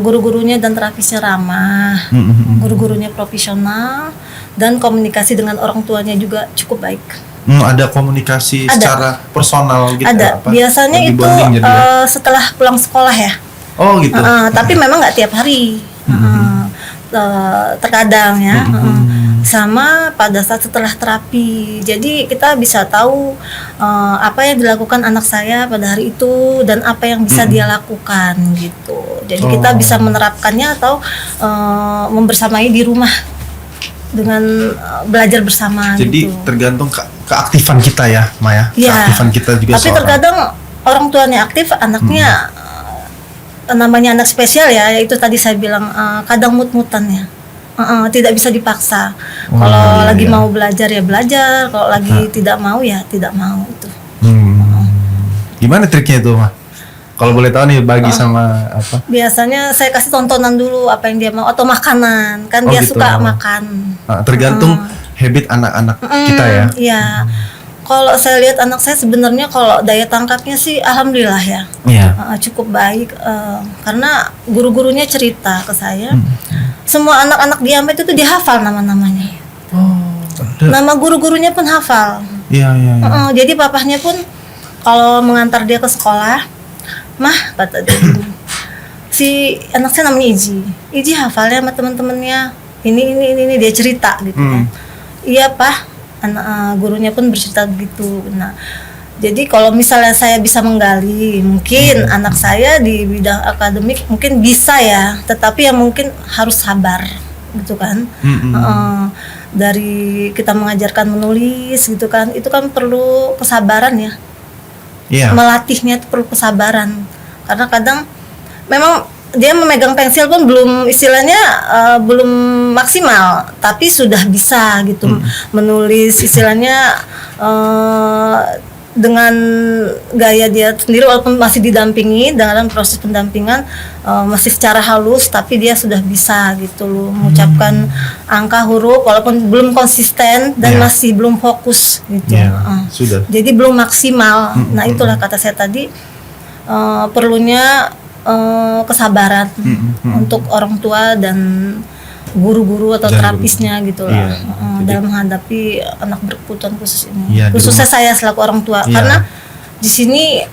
S3: Guru-gurunya dan terapisnya ramah, guru-gurunya profesional, dan komunikasi dengan orang tuanya juga cukup baik.
S4: Ada komunikasi secara personal gitu?
S3: Ada. Biasanya itu setelah pulang sekolah ya.
S4: Oh gitu.
S3: Tapi memang nggak tiap hari. Terkadang ya, sama pada saat setelah terapi. Jadi kita bisa tahu apa yang dilakukan anak saya pada hari itu dan apa yang bisa dia lakukan gitu. Jadi kita bisa menerapkannya atau membersamai di rumah dengan belajar bersama.
S4: Jadi gitu. Tergantung keaktifan kita ya, Maya.
S3: Ya,
S4: keaktifan kita juga.
S3: Tapi terkadang orang tuanya aktif, anaknya namanya anak spesial ya, itu tadi saya bilang kadang mut-mutan ya, tidak bisa dipaksa. Kalau lagi mau belajar ya belajar, kalau lagi tidak mau ya tidak mau itu.
S4: Gimana triknya itu, Ma? Kalau boleh tahu nih bagi sama apa?
S3: Biasanya saya kasih tontonan dulu apa yang dia mau atau makanan, kan dia gitu. Suka makan.
S4: Tergantung habit anak-anak kita ya.
S3: Iya. Kalau saya lihat anak saya sebenarnya kalau daya tangkapnya sih alhamdulillah ya.
S2: Iya.
S3: Cukup baik karena guru-gurunya cerita ke saya. Semua anak-anak di Yamet itu dihafal nama-namanya. Nama guru-gurunya pun hafal.
S4: Iya.
S3: Jadi papahnya pun kalau mengantar dia ke sekolah, "Mah," kata dia, "si anak saya namanya Iji hafalnya sama teman-temannya. Ini dia cerita gitu kan." "Iya, Pak." Gurunya pun bercerita begitu. Nah, jadi kalau misalnya saya bisa menggali, mungkin anak saya di bidang akademik mungkin bisa ya, tetapi yang mungkin harus sabar gitu kan. Dari kita mengajarkan menulis gitu kan, itu kan perlu kesabaran ya.
S4: Iya.
S3: Melatihnya itu perlu kesabaran, karena kadang memang dia memegang pensil pun belum istilahnya belum maksimal, tapi sudah bisa gitu menulis istilahnya dengan gaya dia sendiri, walaupun masih didampingi dalam proses pendampingan masih secara halus, tapi dia sudah bisa gitu loh mengucapkan angka huruf walaupun belum konsisten dan masih belum fokus gitu.
S4: Sudah.
S3: Jadi belum maksimal. Nah, itulah kata saya tadi perlunya kesabaran untuk orang tua dan guru-guru atau terapisnya gitu lah, dalam menghadapi anak berkebutuhan khusus ini. Khususnya saya selaku orang tua, karena di sini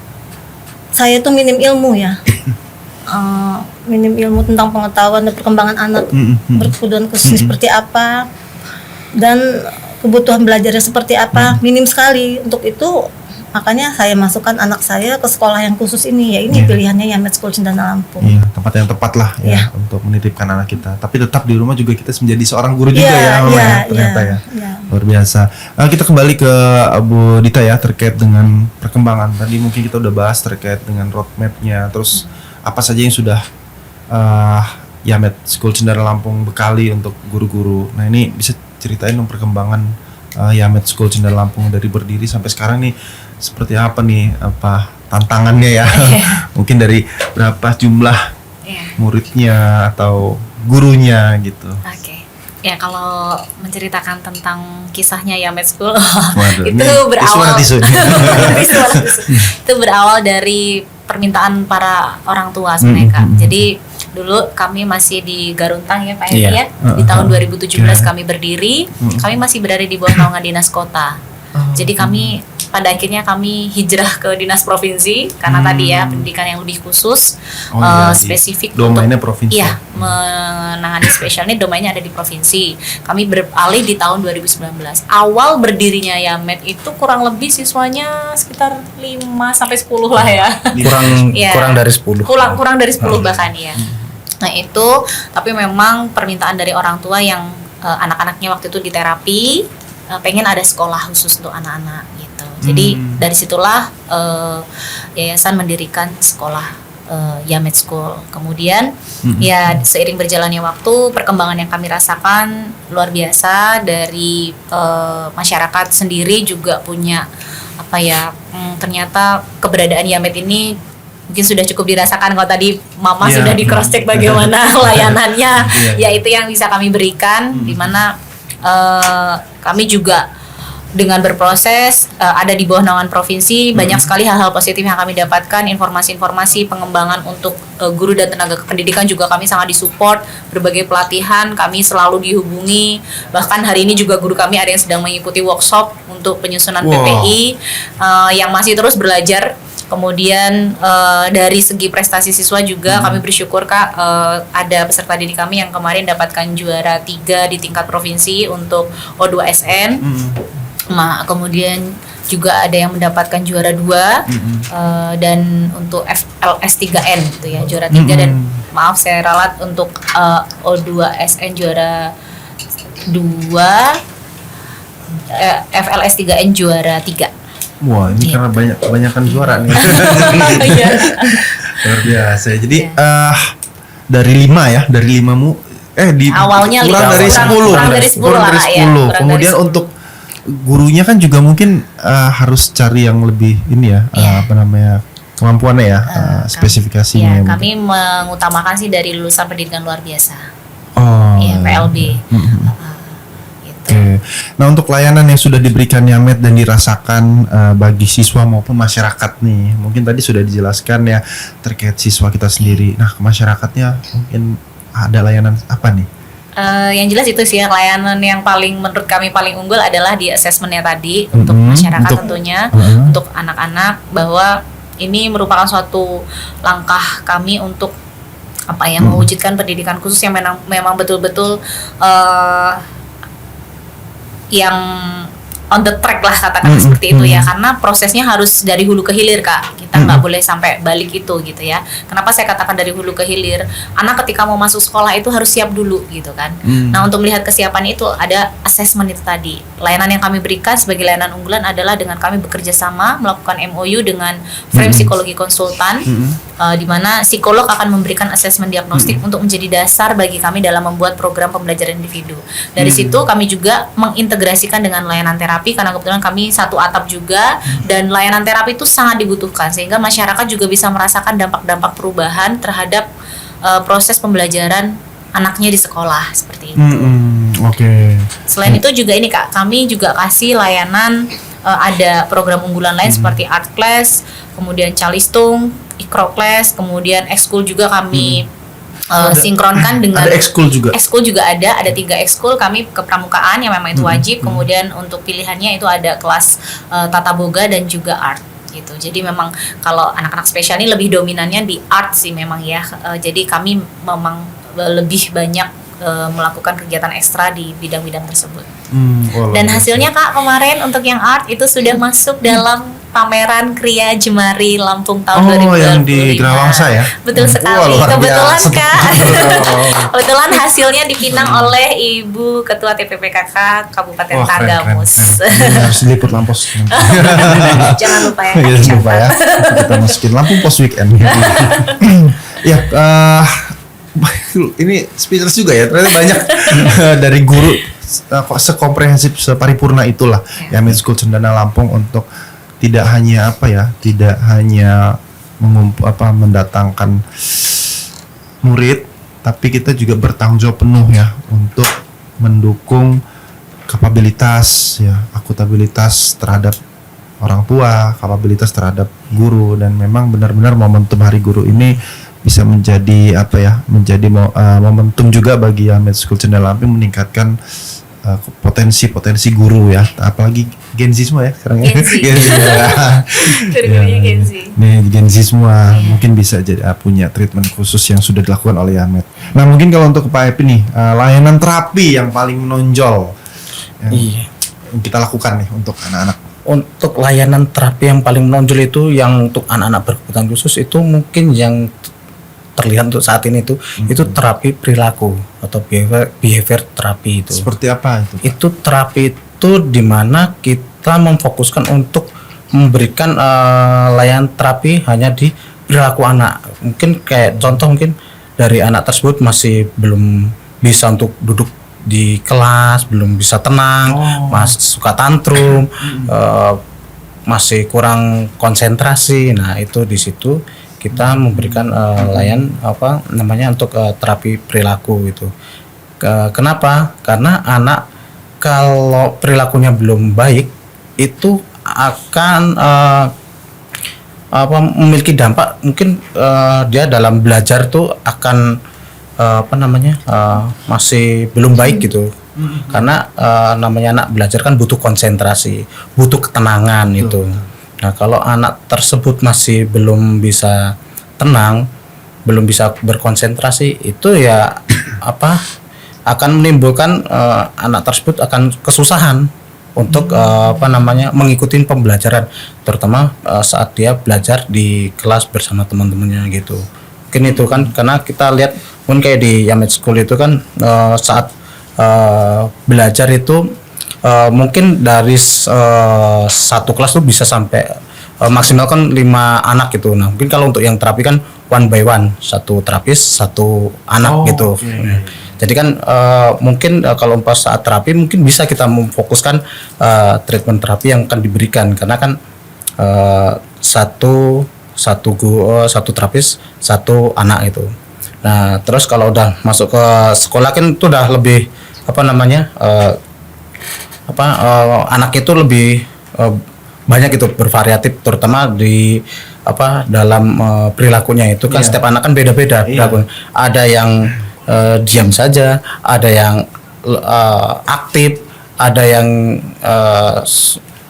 S3: saya tuh minim ilmu ya, minim ilmu tentang pengetahuan dan perkembangan anak berkebutuhan khusus seperti apa dan kebutuhan belajarnya seperti apa, minim sekali. Untuk itu makanya saya masukkan anak saya ke sekolah yang khusus ini, ya ini pilihannya Yamet School Cendana Lampung.
S4: Iya, tempat yang tepat lah ya untuk menitipkan anak kita. Tapi tetap di rumah juga kita menjadi seorang guru juga ternyata ya. Luar biasa. Kita kembali ke Bu Dita ya, terkait dengan perkembangan. Tadi mungkin kita udah bahas terkait dengan roadmap-nya, terus apa saja yang sudah Yamet School Cendana Lampung bekali untuk guru-guru. Nah, ini bisa ceritain dong perkembangan Yamet School Cendana Lampung dari berdiri sampai sekarang nih, seperti apa nih, apa tantangannya ya? Mungkin dari berapa jumlah muridnya atau gurunya gitu.
S1: Oke. Ya, kalau menceritakan tentang kisahnya Yamet School
S4: itu
S1: berawal
S4: tisu.
S1: Itu berawal dari permintaan para orang tua sebenarnya, Kak. Jadi dulu kami masih di Garuntang ya, Pak Edi ya. Di tahun 2017 kami berdiri. Kami masih berada di bawah naungan dinas kota. Jadi kami pada akhirnya kami hijrah ke dinas provinsi karena tadi ya pendidikan yang lebih khusus, spesifik
S4: domainnya
S1: untuk
S4: provinsi.
S1: Iya, menangani spesial ini domainnya ada di provinsi. Kami beralih di tahun 2019. Awal berdirinya Yamet itu kurang lebih siswanya sekitar 5 sampai 10 lah ya.
S2: Kurang dari 10.
S1: Kurang dari 10 bahkan ya. Nah, itu tapi memang permintaan dari orang tua yang anak-anaknya waktu itu di terapi, pengen ada sekolah khusus untuk anak-anak gitu. Jadi dari situlah yayasan mendirikan sekolah Yamet School. Kemudian ya seiring berjalannya waktu, perkembangan yang kami rasakan luar biasa dari masyarakat sendiri juga punya ternyata keberadaan Yamet ini mungkin sudah cukup dirasakan. Kalau tadi Mama sudah di cross check bagaimana layanannya, ya itu yang bisa kami berikan, di mana kami juga dengan berproses ada di bawah naungan provinsi, banyak sekali hal-hal positif yang kami dapatkan, informasi-informasi pengembangan untuk guru dan tenaga kependidikan juga kami sangat disupport, berbagai pelatihan kami selalu dihubungi, bahkan hari ini juga guru kami ada yang sedang mengikuti workshop untuk penyusunan PPI yang masih terus belajar. Kemudian dari segi prestasi siswa juga kami bersyukur, Kak, ada peserta didik kami yang kemarin dapatkan juara 3 di tingkat provinsi untuk O2SN. Kemudian juga ada yang mendapatkan juara 2 dan untuk FLS3N gitu ya, juara 3 dan maaf saya ralat untuk O2SN juara 2, FLS3N juara 3.
S4: Wah, ini karena kebanyakan juara nih. Luar biasa. Jadi dari 5 mu
S1: awalnya
S4: kurang dari 10. Kemudian untuk gurunya kan juga mungkin harus cari yang lebih ini ya, kemampuannya ya, spesifikasinya.
S1: Kami mengutamakan sih dari lulusan pendidikan luar biasa.
S4: Oh.
S1: PLB.
S4: Gitu. Nah, untuk layanan yang sudah diberikan Yamet dan dirasakan bagi siswa maupun masyarakat nih, mungkin tadi sudah dijelaskan ya terkait siswa kita sendiri. Nah, ke masyarakatnya mungkin ada layanan apa nih?
S1: Yang jelas itu sih layanan yang menurut kami paling unggul adalah di assessmentnya tadi untuk masyarakat tentunya, untuk anak-anak, bahwa ini merupakan suatu langkah kami untuk mewujudkan pendidikan khusus yang memang betul-betul yang on the track lah katakanlah seperti itu ya, karena prosesnya harus dari hulu ke hilir Kak, kita nggak boleh sampai balik itu gitu ya. Kenapa saya katakan dari hulu ke hilir? Anak ketika mau masuk sekolah itu harus siap dulu gitu kan. Nah, untuk melihat kesiapan itu ada assessment itu tadi. Layanan yang kami berikan sebagai layanan unggulan adalah dengan kami bekerja sama melakukan MOU dengan Frame Psikologi Konsultan, di mana psikolog akan memberikan assessment diagnostik untuk menjadi dasar bagi kami dalam membuat program pembelajaran individu. Dari situ kami juga mengintegrasikan dengan layanan terapi, karena kebetulan kami satu atap juga, dan layanan terapi itu sangat dibutuhkan sehingga masyarakat juga bisa merasakan dampak-dampak perubahan terhadap proses pembelajaran anaknya di sekolah seperti itu. Selain itu juga ini Kak, kami juga kasih layanan ada program unggulan lain seperti art class, kemudian calistung, ikro class, kemudian ekskul juga kami sinkronkan dengan
S4: ada ekskul juga.
S1: Ekskul juga ada 3 ekskul kami kepramukaan yang memang itu wajib. Kemudian untuk pilihannya itu ada kelas tata boga dan juga art gitu. Jadi memang kalau anak-anak spesial ini lebih dominannya di art sih memang ya. Jadi kami memang lebih banyak melakukan kegiatan ekstra di bidang-bidang tersebut. Dan hasilnya Kak, kemarin untuk yang art itu sudah masuk dalam pameran Kriya Jemari Lampung tahun 2025.
S4: Yang di Grawangsa ya?
S1: Betul sekali. Kebetulan Kak. Kebetulan hasilnya dipinang oleh Ibu Ketua TPPKK Kabupaten Tagamus.
S4: Harus diliput Lampos.
S1: Jangan lupa ya.
S4: Jangan lupa ya. Kita masukin Lampung Pos Weekend. Ya, ini speechless juga ya. Ternyata banyak dari guru sekomprehensif, separipurna itulah Yamet School Cendana Lampung untuk tidak hanya mendatangkan murid, tapi kita juga bertanggung jawab penuh ya untuk mendukung kapabilitas ya, akutabilitas terhadap orang tua, kapabilitas terhadap guru, dan memang benar-benar momentum Hari Guru ini bisa menjadi momentum juga bagi Yamet School Cendana Lampung meningkatkan potensi guru ya, apalagi Gen Z semua ya sekarang ya. Gen Z
S1: Guru-gurunya Gen Z.
S4: Nih Gen Z semua mungkin bisa jadi punya treatment khusus yang sudah dilakukan oleh Yamet. Nah, mungkin kalau untuk Pak Epi nih, layanan terapi yang paling menonjol yang kita lakukan nih untuk anak-anak.
S2: Untuk layanan terapi yang paling menonjol itu yang untuk anak-anak berkebutuhan khusus itu mungkin yang terlihat untuk saat ini itu terapi perilaku atau behavior terapi itu.
S4: Seperti apa itu?
S2: Itu terapi itu di mana kita memfokuskan untuk memberikan layanan terapi hanya di perilaku anak. Mungkin kayak contoh mungkin dari anak tersebut masih belum bisa untuk duduk di kelas, belum bisa tenang, masih suka tantrum, masih kurang konsentrasi. Nah, itu di situ kita memberikan layanan untuk terapi perilaku itu. Kenapa? Karena anak kalau perilakunya belum baik itu akan memiliki dampak, mungkin dia dalam belajar tuh akan masih belum baik gitu. Karena namanya anak belajar kan butuh konsentrasi, butuh ketenangan itu. Nah, kalau anak tersebut masih belum bisa tenang, belum bisa berkonsentrasi, itu ya akan menimbulkan anak tersebut akan kesusahan untuk mengikuti pembelajaran, terutama saat dia belajar di kelas bersama teman-temannya gitu. Mungkin itu kan karena kita lihat pun kayak di Yamet School itu kan saat belajar itu mungkin dari satu kelas tuh bisa sampai maksimal kan 5 anak gitu. Nah, mungkin kalau untuk yang terapi kan one by one, satu terapis satu anak gitu. Jadi kan mungkin kalau pas saat terapi mungkin bisa kita memfokuskan treatment terapi yang akan diberikan, karena kan satu terapis satu anak itu. Nah, terus kalau udah masuk ke sekolah kan itu udah lebih anak itu lebih banyak itu bervariatif, terutama di dalam perilakunya itu kan setiap anak kan beda-beda perilakunya. Ada yang diam saja, ada yang aktif, ada yang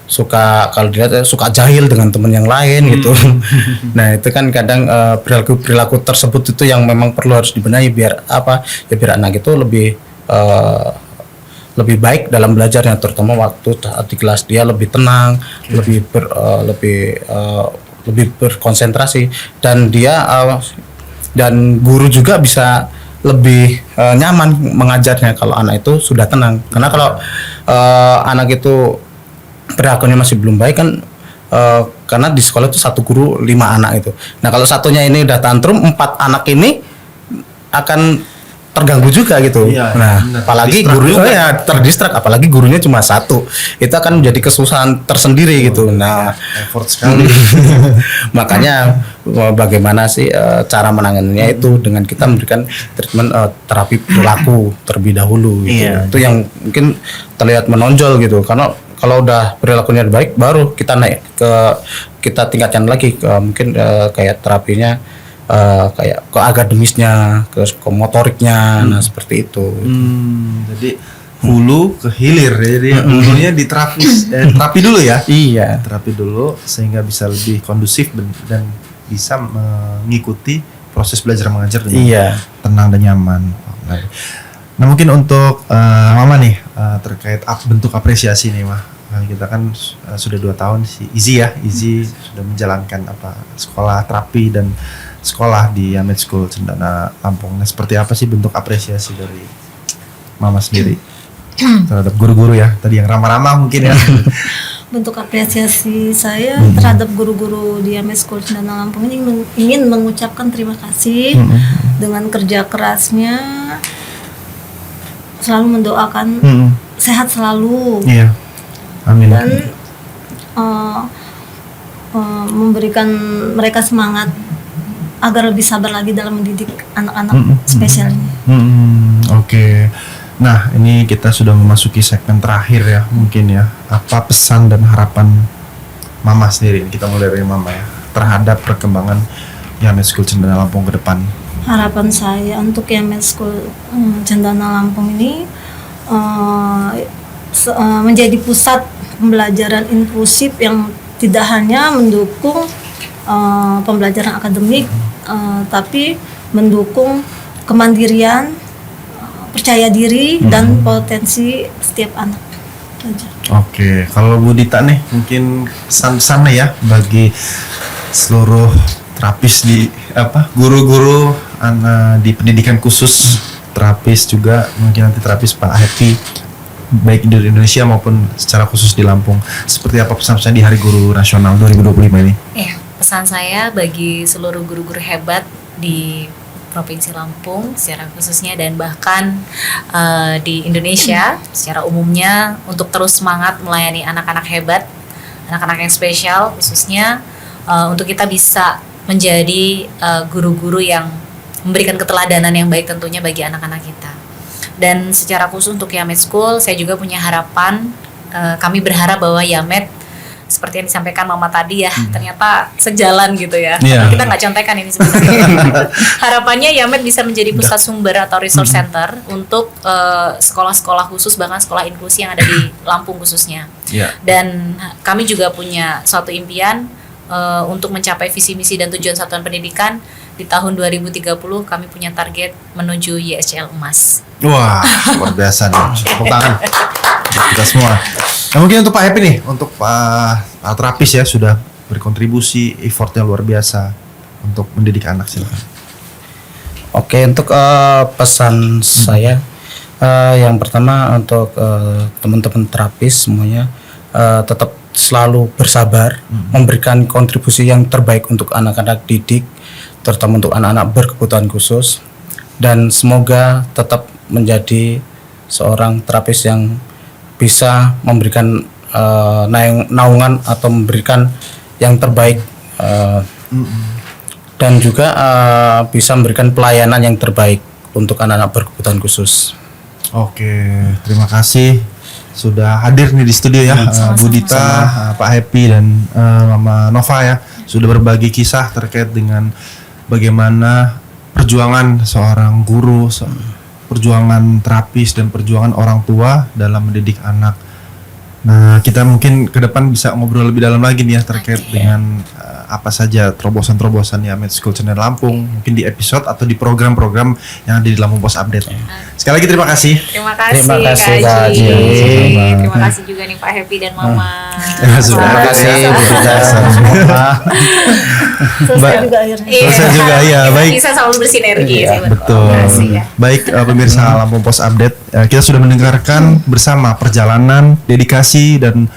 S2: suka, kalau dilihat suka jahil dengan teman yang lain gitu. Nah itu kan kadang perilaku tersebut itu yang memang perlu harus dibenahi biar biar anak itu lebih baik dalam belajarnya, terutama waktu di kelas dia lebih tenang, lebih berkonsentrasi, dan dia dan guru juga bisa lebih nyaman mengajarnya kalau anak itu sudah tenang. Karena kalau anak itu perilakunya masih belum baik kan, karena di sekolah itu satu guru 5 anak itu. Nah kalau satunya ini udah tantrum, 4 anak ini akan terganggu juga gitu. Nah apalagi guru terdistrak, apalagi gurunya cuma satu, itu akan menjadi kesusahan tersendiri gitu. Nah
S4: effort sekali.
S2: Makanya bagaimana sih cara menanganinya itu dengan kita memberikan treatment terapi perilaku terlebih dahulu gitu. Itu yang mungkin terlihat menonjol gitu, karena kalau udah perilakunya baik baru kita kita tingkatkan lagi mungkin kayak terapinya kayak ke akademisnya, ke motoriknya. Nah seperti itu.
S4: Jadi hulu ke hilir ya. Jadi hulunya terapi dulu ya.
S2: Iya.
S4: Terapi dulu sehingga bisa lebih kondusif dan bisa mengikuti proses belajar mengajar dengan tenang dan nyaman. Nah mungkin untuk Mama nih terkait bentuk apresiasi nih Mah. Nah, kita kan sudah 2 tahun si Izzy sudah menjalankan sekolah terapi dan sekolah di Yamed School Cendana Lampung. Nah, seperti apa sih bentuk apresiasi dari Mama sendiri terhadap guru-guru ya? Tadi yang ramah-ramah mungkin ya.
S3: Bentuk apresiasi saya terhadap guru-guru di Yamed School Cendana Lampung ini ingin mengucapkan terima kasih dengan kerja kerasnya, selalu mendoakan sehat selalu.
S4: Iya. Amin.
S3: Dan memberikan mereka semangat agar lebih sabar lagi dalam mendidik anak-anak spesial ini.
S4: Oke. Nah, ini kita sudah memasuki segmen terakhir ya, mungkin ya. Apa pesan dan harapan Mama sendiri? Kita mulai dari Mama ya, terhadap perkembangan Yamed School Cendana Lampung ke depan.
S3: Harapan saya untuk Yamed School Cendana Lampung ini menjadi pusat pembelajaran inklusif yang tidak hanya mendukung pembelajaran akademik, tapi mendukung kemandirian, percaya diri, dan potensi setiap anak.
S4: Oke, kalau Bu Dita nih mungkin pesan-pesannya ya bagi seluruh terapis di guru-guru di pendidikan khusus, terapis juga mungkin nanti terapis Pak Happy baik di Indonesia maupun secara khusus di Lampung. Seperti apa pesan-pesan di Hari Guru Nasional 2025 ini?
S1: Pesan saya bagi seluruh guru-guru hebat di Provinsi Lampung secara khususnya dan bahkan di Indonesia secara umumnya untuk terus semangat melayani anak-anak hebat, anak-anak yang spesial khususnya untuk kita bisa menjadi guru-guru yang memberikan keteladanan yang baik tentunya bagi anak-anak kita. Dan secara khusus untuk Yamed School, saya juga punya harapan, kami berharap bahwa Yamed seperti yang disampaikan Mama tadi ya, ternyata sejalan gitu ya. Kita nggak contekan ini sebenarnya. Harapannya Yamed bisa menjadi pusat sumber atau resource center untuk sekolah-sekolah khusus, bahkan sekolah inklusi yang ada di Lampung khususnya. Dan kami juga punya suatu impian untuk mencapai visi misi dan tujuan satuan pendidikan. Di tahun 2030 kami punya target menuju YSCL emas.
S4: Wah, luar biasa nih. Tepuk tangan kita semua. Nah, mungkin untuk Pak Happy nih, untuk Pak terapis ya sudah berkontribusi, effortnya luar biasa untuk mendidik anak, silakan.
S2: Oke, untuk pesan saya yang pertama untuk teman-teman terapis semuanya tetap selalu bersabar, memberikan kontribusi yang terbaik untuk anak-anak didik, terutama untuk anak-anak berkebutuhan khusus, dan semoga tetap menjadi seorang terapis yang bisa memberikan naungan atau memberikan yang terbaik dan juga bisa memberikan pelayanan yang terbaik untuk anak-anak berkebutuhan khusus.
S4: Oke, terima kasih sudah hadir nih di studio ya, Bu Dita, Pak Happy dan Mama Nova ya, sudah berbagi kisah terkait dengan bagaimana perjuangan seorang guru, perjuangan terapis dan perjuangan orang tua dalam mendidik anak. Nah, kita mungkin ke depan bisa ngobrol lebih dalam lagi nih ya terkait dengan apa saja terobosan-terobosan di Med School Channel Lampung, mungkin di episode atau di program-program yang ada di Lampung Pos Update. Sekali lagi terima kasih.
S1: Terima kasih,
S2: Terima kasih,
S1: Kak
S2: Kak
S1: Haji.
S2: Haji.
S1: Terima kasih juga nih Pak Happy dan Mama.
S4: Sudah.
S2: Terima kasih Bu Dita.
S3: Selesai juga akhirnya.
S4: Selesai juga, iya,
S1: Kita
S4: baik.
S1: bisa selalu bersinergi
S2: Iya,
S1: sih,
S4: Betul.
S1: Terima kasih ya.
S4: Baik pemirsa Lampung Pos Update, kita sudah mendengarkan bersama perjalanan, dedikasi dan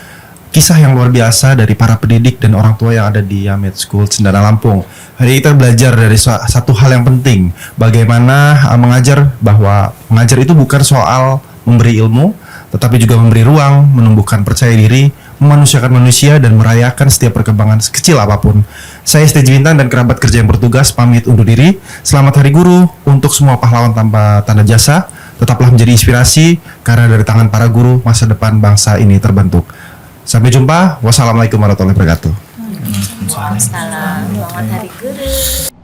S4: kisah yang luar biasa dari para pendidik dan orang tua yang ada di Med School Cendana Lampung. Hari ini kita belajar dari satu hal yang penting, bagaimana mengajar, bahwa mengajar itu bukan soal memberi ilmu, tetapi juga memberi ruang, menumbuhkan percaya diri, memanusiakan manusia dan merayakan setiap perkembangan sekecil apapun. Saya STJ Bintang dan kerabat kerja yang bertugas pamit undur diri. Selamat Hari Guru untuk semua pahlawan tanpa tanda jasa. Tetaplah menjadi inspirasi karena dari tangan para guru masa depan bangsa ini terbentuk. Sampai jumpa. Wassalamualaikum warahmatullahi wabarakatuh.
S1: Waalaikumsalam. Selamat Hari Guru.